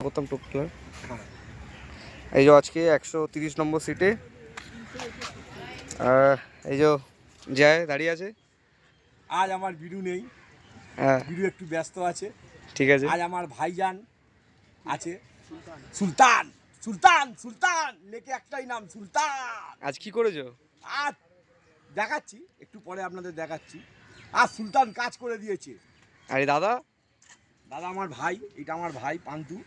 করতাম টুকটাক। এই যে আজকে 130 নম্বর সিটে এই যে জয় দাঁড়িয়ে আছে। আজ আমার বিরু নেই, বিরু একটু ব্যস্ত আছে। ঠিক আছে। আজ আমার ভাইজান আছে সুলতান। সুলতান সুলতান লেখে একটাই নাম সুলতান। আজ কি করেছো? আজ দেখাচ্ছি, একটু পরে আপনাদের দেখাচ্ছি। আজ সুলতান কাজ করে দিয়েছে। আরে দাদা, দাদা আমার ভাই, এটা আমার ভাই পান্তু।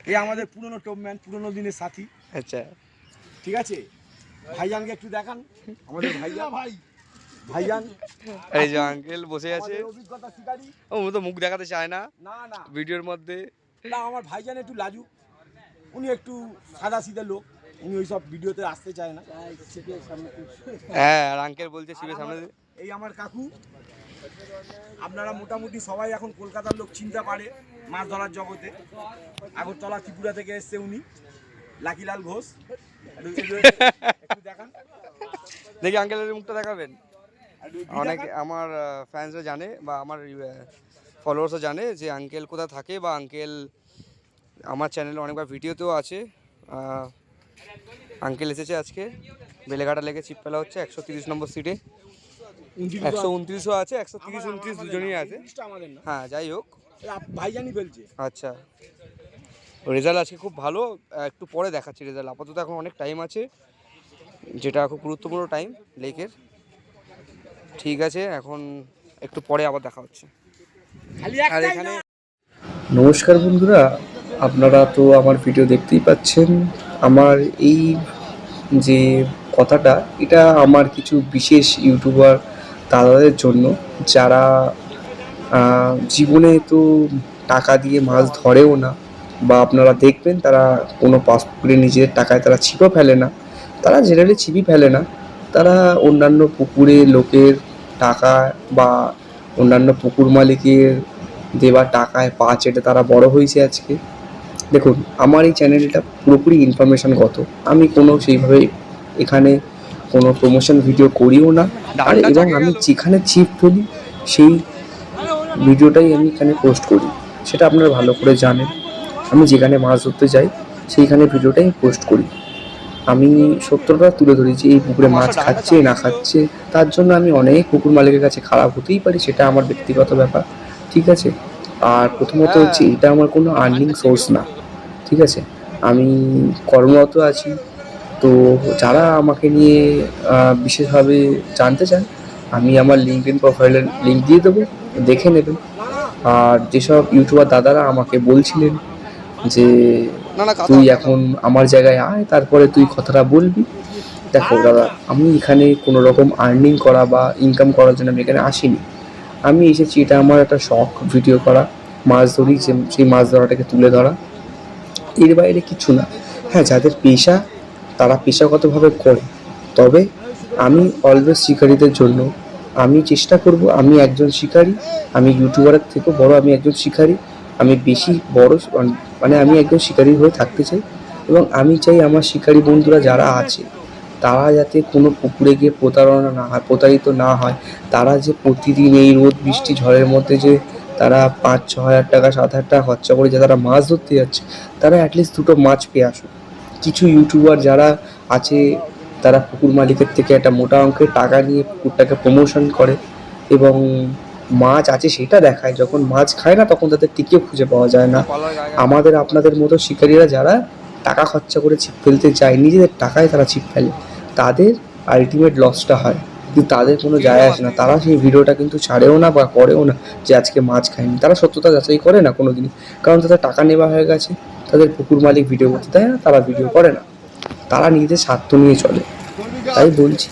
এই আমাদের পুরনো টপম্যান, পুরনো দিনের সাথী। আচ্ছা ঠিক আছে, ভাইজানকে একটু দেখান। আমাদের ভাইজান ভাইজান এই যে আঙ্কেল বসে আছে। অভিজ্ঞতা শিকারী। ও তো মুখ দেখাতে চায় না না না ভিডিওর মধ্যে। না, আমার ভাইজান একটু লাজুক, উনি একটু সাদা সিধে লোক, উনি ওই সব ভিডিওতে আসতে চায় না। হ্যাঁ, আর আঙ্কেল বলছে শিবের সামনে। এই আমার কাকু। আপনারা মোটামুটি সবাই এখন কলকাতার লোক চিনতে পারে মাছ ধরার জগতে। আগরতলা ত্রিপুরা থেকে এসছে উনি, লাকিলাল ঘোষ। একটু দেখান, দেখি আঙ্কেলের মুখটা দেখাবেন। অনেকে আমার ফ্যান্সরা জানে বা আমার ফলোয়ার্সও জানে যে আঙ্কেল কোথায় থাকে, বা আঙ্কেল আমার চ্যানেলে অনেকবার ভিডিওতেও আছে। আঙ্কেল এসেছে আজকে, বেলেঘাটা লেগে ছিপ ফেলা হচ্ছে 130 নম্বর সিটে। 129ও আছে, 130 29 দুজনই আছে। হ্যাঁ যাই হোক, ভাইজানই বলছে। আচ্ছা, রেজাল্ট আজকে খুব ভালো। একটু পরে দেখাচ্ছি রেজাল্ট, আপাতত এখন অনেক টাইম আছে, যেটা খুব গুরুত্বপূর্ণ টাইম লেকের। ঠিক আছে, এখন একটু পরে আবার দেখা হচ্ছে। আর এখানে নমস্কার বন্ধুরা, আপনারা তো আমার ভিডিও দেখতেই পাচ্ছেন। আমার এই যে কথাটা, এটা আমার কিছু বিশেষ ইউটিউবার দাদাদের জন্য, যারা জীবনে তো টাকা দিয়ে মাছ ধরেও না, বা আপনারা দেখবেন তারা কোনো পাসপোর্টে নিজেদের টাকায় তারা ছিপও ফেলে না। তারা জেনারেলি ছিপই ফেলে না, তারা অন্যান্য পুকুরে লোকের টাকা বা অন্যান্য পুকুর মালিকের দেওয়া টাকায় পা চেটে তারা বড় হয়েছে আজকে। দেখুন, আমার এই চ্যানেলটা পুরোপুরি ইনফরমেশনগত। আমি কোনো সেইভাবে এখানে কোনো প্রমোশন ভিডিও করিও না। আর এবং আমি যেখানে ছিপ ফেলি সেই ভিডিওটাই আমি এখানে পোস্ট করি, সেটা আপনারা ভালো করে জানেন। আমি যেখানে মাছ ধরতে যাই সেইখানে ভিডিওটাই পোস্ট করি। আমি সত্যটা তুলে ধরি যে এই পুকুরে মাছ খাচ্ছে না খাচ্ছে, তার জন্য আমি অনেক পুকুর মালিকের কাছে খারাপ হতেই পারি, সেটা আমার ব্যক্তিগত ব্যাপার। ঠিক আছে, আর প্রথমত হচ্ছে এটা আমার কোনো আর্নিং সোর্স না। ঠিক আছে, আমি কর্মরত আছি। তো যারা আমাকে নিয়ে বিশেষভাবে জানতে চান, আমি আমার লিঙ্কডইন প্রোফাইলের লিঙ্ক দিয়ে দেবো, দেখে নেবেন। আর যেসব ইউটিউবার দাদারা আমাকে বলছিলেন যে তুই এখন আমার জায়গায় আয়, তারপরে তুই কথাটা বলবি। দেখো দাদা, আমি এখানে কোনো রকম আর্নিং করা বা ইনকাম করার জন্য আমি এখানে আসিনি। আমি এসেছি, এটা আমার একটা শখ, ভিডিও করা, মাছ ধরি, সেই মাছ ধরাটাকে তুলে ধরা, এর বাইরে কিছু না। হ্যাঁ, যাদের পেশা তারা পেশাগতভাবে করে, তবে আমি অলওয়েজ শিকারীদের জন্য আমি চেষ্টা করব। আমি একজন শিকারী, আমি ইউটিউবারের থেকেও বড়, আমি একজন শিকারী। আমি বেশি বড় মানে আমি একজন শিকারী হয়ে থাকতে চাই, এবং আমি চাই আমার শিকারী বন্ধুরা যারা আছে তারা যাতে কোনো পুকুরে গিয়ে প্রতারণা না হয়, প্রতারিত না হয়। তারা যে প্রতিদিন এই রোদ বৃষ্টি ঝড়ের মধ্যে যে তারা 5-6 হাজার টাকা 7 হাজার টাকা খরচা করে যে তারা মাছ ধরতে যাচ্ছে, তারা অ্যাটলিস্ট দুটো মাছ পেয়ে আসুক। কিছু ইউটিউবার যারা আছে তারা পুকুর মালিকের থেকে একটা মোটা অঙ্কের টাকা নিয়ে পুকুরটাকে প্রমোশন করে এবং মাছ আছে সেটা দেখায়, যখন মাছ খায় না তখন তাদের টিকিও খুঁজে পাওয়া যায় না। আমাদের আপনাদের মতো শিকারীরা যারা টাকা খরচা করে ছিপ ফেলতে যায়, নিজেদের টাকায় তারা ছিপ ফেলে, তাদের আলটিমেট লসটা হয়, কিন্তু তাদের কোনো যায় আসে না। তারা সেই ভিডিওটা কিন্তু ছাড়েও না বা করেও না যে আজকে মাছ খায়নি। তারা সত্যতা যাচাই করে না কোনো দিনই, কারণ তাদের টাকা নেওয়া হয়ে গেছে। তাদের পুকুর মালিক ভিডিও করতে দেয় না, তারা ভিডিও করে না, তারা নিজেদের স্বার্থ নিয়ে চলে। তাই বলছি,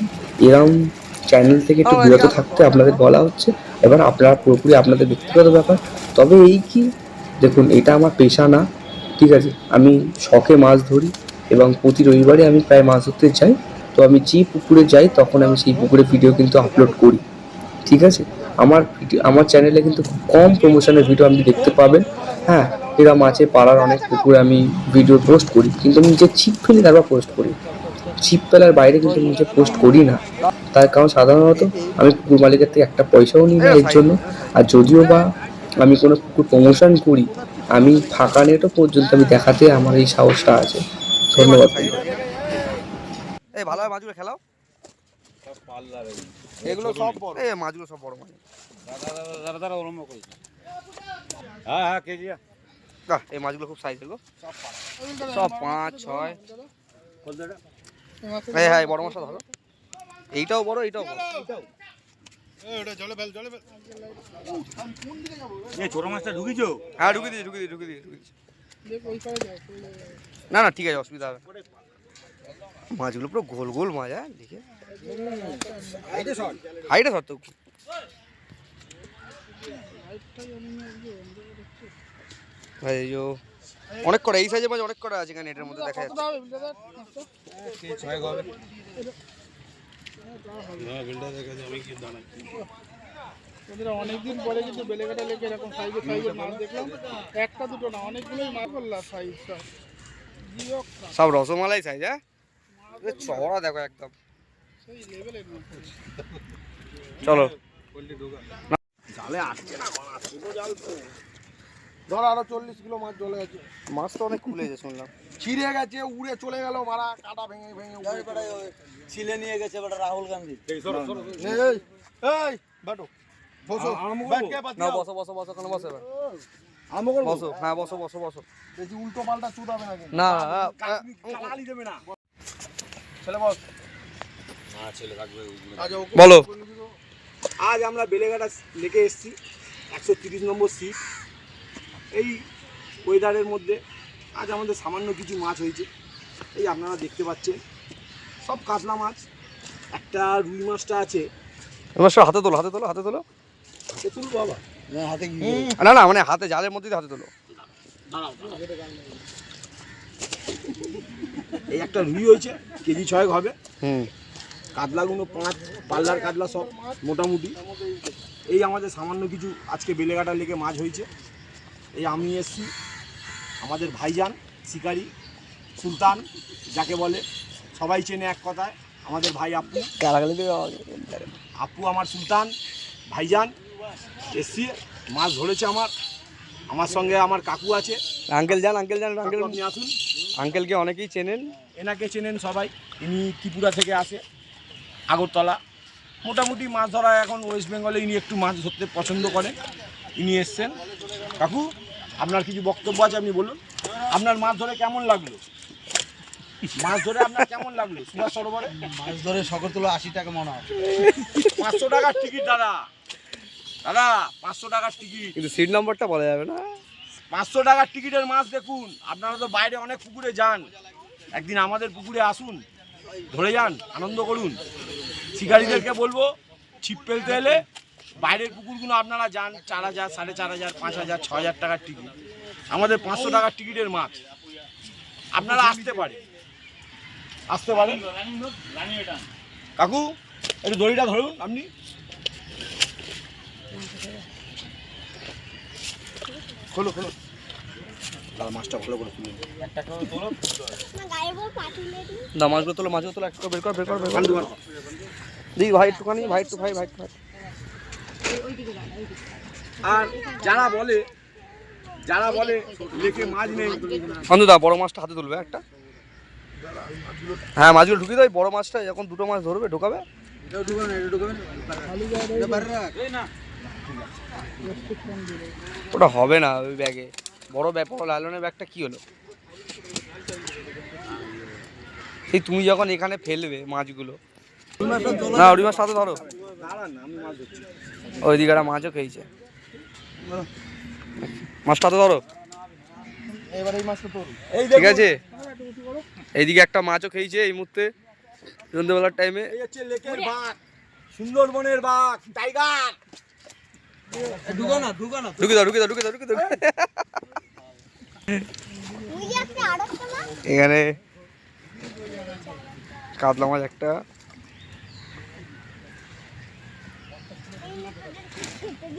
এরকম চ্যানেল থেকে একটু বিরত থাকতে আপনাদের বলা হচ্ছে। এবার আপনারা পুরোপুরি আপনাদের ব্যক্তিগত ব্যাপার। তবে এই কি, দেখুন, এটা আমার পেশা না। ঠিক আছে, আমি শখে মাছ ধরি এবং প্রতি রবিবারে আমি প্রায় মাছ ধরতে যাই। তো আমি যে পুকুরে যাই তখন আমি সেই পুকুরে ভিডিও কিন্তু আপলোড করি। ঠিক আছে, আমার চ্যানেলে কিন্তু খুব কম প্রমোশনের ভিডিও আপনি দেখতে পাবেন। হ্যাঁ, এরা মাছে পাড়ার অনেক পুকুরে আমি ভিডিও পোস্ট করি, কিন্তু আমি নিজে ছিপ ফেলি তারপর পোস্ট করি। ছিপ ফেলার বাইরে কিন্তু আমি নিজে পোস্ট করি না, তার কারণ সাধারণত আমি পুকুর মালিকের থেকে একটা পয়সাও নিই না এর জন্য। আর যদিও বা আমি কোনো পুকুর প্রমোশন করি, আমি ফাঁকা নেটও পর্যন্ত আমি দেখাতে আমার এই সাহসটা আছে। ধন্যবাদ। এই ভালো হয় মাছগুলো খেলাও, এগুলো সব বড়। এই মাছগুলো সব বড় মাছ। হ্যাঁ কেজি বাহ, এই মাছগুলো খুব সাইজের গো, সব 5, 6। হ্যাঁ হ্যাঁ, বড় মাছটা ধরো, এইটাও বড়, এইটাও বড়। ছোট মাছটা ঢুকিছো? হ্যাঁ ঢুকিয়ে দিয়েছি। না না ঠিক আছে, অসুবিধা হবে না। মাছগুলো পুরো গোল গোল মাছ, হ্যাঁ দেখে হাইটে সত্য। অনেক কটা এই সাইজের মাছ, অনেক কটা আছে এখানে নেটের মধ্যে দেখা যাচ্ছে। অনেকদিন পরে কিন্তু বেলেঘাটা লেগে এরকম সাইজের মাছ দেখলাম, একটা দুটো না অনেকগুলোই মাছ করলাম সাইজ সব রসমালাই সাইজ, হ্যাঁ চওড়া দেখো একদম। সেই লেভেলের মাছ। চলো জালে আসছে না, ছোট জাল তো। ধর আরো 40 কিলো মাছ চলে গেছে, মাছ তো অনেক খুলেছে শুনলাম। ছিঁড়ে গেছে, উড়ে চলে গেল, মারা কাটা ভেঙে ভেঙে ছিলে নিয়ে গেছে বেটা রাহুল গান্ধী। এই বাটো বসো, ব্যাটকে না পাতিয়া বসো বসো বসো, কেন বসো এবার? আরম্ভ করবো? বসো, হ্যাঁ বসো বসো বসো। বেশি উল্টো পাল্টা চুদাবে না কিন্তু। না কালি দেবে না। ছেলে বস বলো। আজ আমরা বেলেঘাটা লেকে এসেছি, 130 নম্বর সিট। এই ওয়েদারের মধ্যে আজ আমাদের সামান্য কিছু মাছ হয়েছে, এই আপনারা দেখতে পাচ্ছেন সব কাতলা মাছ। একটা রুই মাছটা আছে, তোমার সব হাতে তোলো, হাতে তোলো, হাতে তোলো। হাতে তুলবো বাবা? হাতে না না মানে হাতে, জালের মধ্যে দিয়ে হাতে তোলো। এই একটা রুই হয়েছে, কেজি 6 হবে। হুম, কাতলাগুলো 5 পাল্লার কাতলা সব মোটামুটি। এই আমাদের সামান্য কিছু আজকে বেলেঘাটা লেকে মাছ হয়েছে। এই আমি এসছি, আমাদের ভাইজান শিকারি সুলতান যাকে বলে সবাই চেনে এক কথায়, আমাদের ভাই আপু। আপু আমার সুলতান ভাইজান এসছি, মাছ ধরেছে। আমার সঙ্গে আমার কাকু আছে। আঙ্কেল যান, আঙ্কেল যান, আঙ্কেল। কাকু আপনি আসুন। আঙ্কেলকে অনেকেই চেনেন। এনাকে চেনেন সবাই, ইনি ত্রিপুরা থেকে আসে, আগরতলা। মোটামুটি মাছ ধরা এখন ওয়েস্ট বেঙ্গলে ইনি একটু মাছ ধরতে পছন্দ করেন, ইনি এসছেন। কাকু আপনার কিছু বক্তব্য আছে, আপনি বলুন। আপনার মাছ ধরে কেমন লাগলো? মাছ ধরে আপনার কেমন লাগলো সুভাষ সরোবরে? মাছ ধরে সকল তুলো 80 টাকা মনে হয়। 500 টাকার টিকিট দাদা, দাদা 500 টাকার টিকিট। কিন্তু সিট নাম্বারটা বলা যাবে না। 500 টাকার টিকিটের মাছ দেখুন। আপনারা তো বাইরে অনেক পুকুরে যান, একদিন আমাদের পুকুরে আসুন, ধরে যান, আনন্দ করুন। শিকারীদেরকে বলবো ছিপ ফেলতে এলে বাইরের পুকুরগুলো আপনারা যান, 4000, 4500, 5000, 6000 টাকার টিকিট। আমাদের 500 টাকার টিকিটের মাছ। আপনারা আসতে পারেন। কাকু একটু দড়িটা ধরুন আপনি। খোলো খোলো, দাদা মাছটা ভালো করে তুলুন। না মাছগুলো তোলো, মাছগুলো তোলো, একটু বের কর, বের কর, বের কর। দেখি ভাই একটুখানি, ভাই একটু, ভাই ভাই একটু। আর যারা বলে লেকে মাছ নেই, অন্ধদা বড় মাছটা হাতে তুলবে একটা। হ্যাঁ মাছগুলো ঢুকিয়ে দেয়, বড় মাছটা যখন দুটো মাছ ধরবে ঢোকাবে। ওটা হবে না ওই ব্যাগে, বড় ব্যাপার। লাইলনের ব্যাগটা কি হলো? সেই তুমি যখন এখানে ফেলবে মাছগুলো, না ওই মাছ সাথে ধরো, দাঁড়ান না, আমি মাছ ধরছি। ওইদিকে একটা মাছও খেয়েছে, মাছটা হাতে ধরো। এবার এই মাছটা তোর এই ঠিক দেখুন, আছে, এইদিকে একটা মাছও খেয়েছে এই মুহূর্তে সন্ধ্যেবেলার টাইমে। এই হচ্ছে লেকের বাঘ, সুন্দরবনের বাঘ, টাইগার। ঢুকে দাও, ঢুকে দাও, ঢুকে দাও, ঢুকে দাও, ঢুকে দাও। এখানে কাতলা মাছ একটা,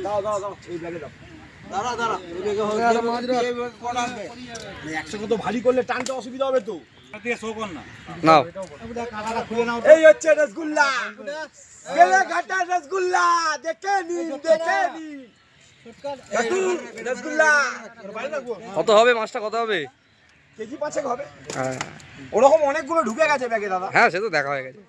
দাও দাও দাও, এই ব্যাগে দাও। দাঁড়া একসঙ্গে তো ভারী করলে টানতে অসুবিধা হবে তো। নাও। এই হচ্ছে রসগুল্লা, বেলেঘাটার রসগুল্লা, দেখে নিন, দেখে নিন। রসগোল্লা কত হবে মাছটা, কত হবে? কেজি 5 হবে। হ্যাঁ ওরকম অনেকগুলো ঢুকে গেছে ব্যাগে দাদা। হ্যাঁ, সে তো দেখা হয়ে গেছে।